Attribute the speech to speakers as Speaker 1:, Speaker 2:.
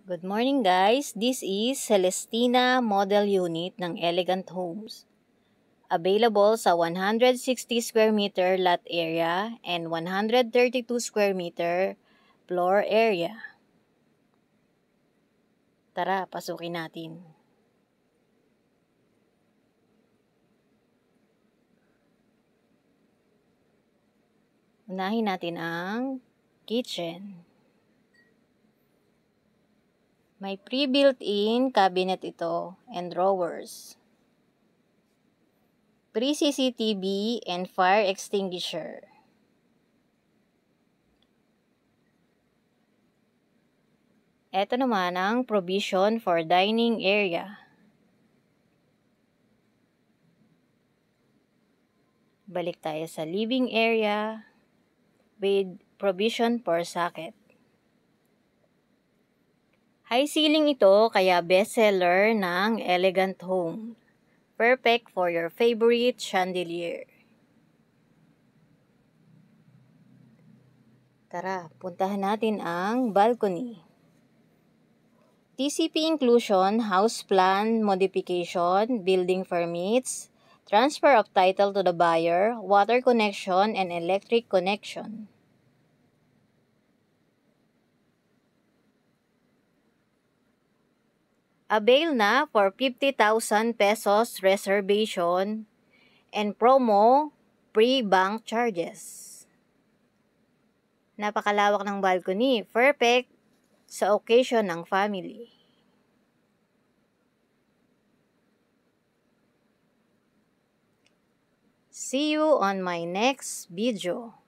Speaker 1: Good morning guys, this is Celestina Model Unit ng Elegant Homes. Available sa 160 square meter lot area and 132 square meter floor area. Tara, pasukin natin. Unahin natin ang kitchen. May pre-built-in cabinet ito and drawers. Pre-CCTV and fire extinguisher. Ito naman ang provision for dining area. Balik tayo sa living area with provision for socket. High ceiling ito kaya bestseller ng Elegant Home. Perfect for your favorite chandelier. Tara, puntahan natin ang balcony. TCP inclusion, house plan modification, building permits, transfer of title to the buyer, water connection, and electric connection. Avail na for 50,000 pesos reservation and promo pre-bank charges. Napakalawak ng balcony, perfect sa occasion ng family. See you on my next video.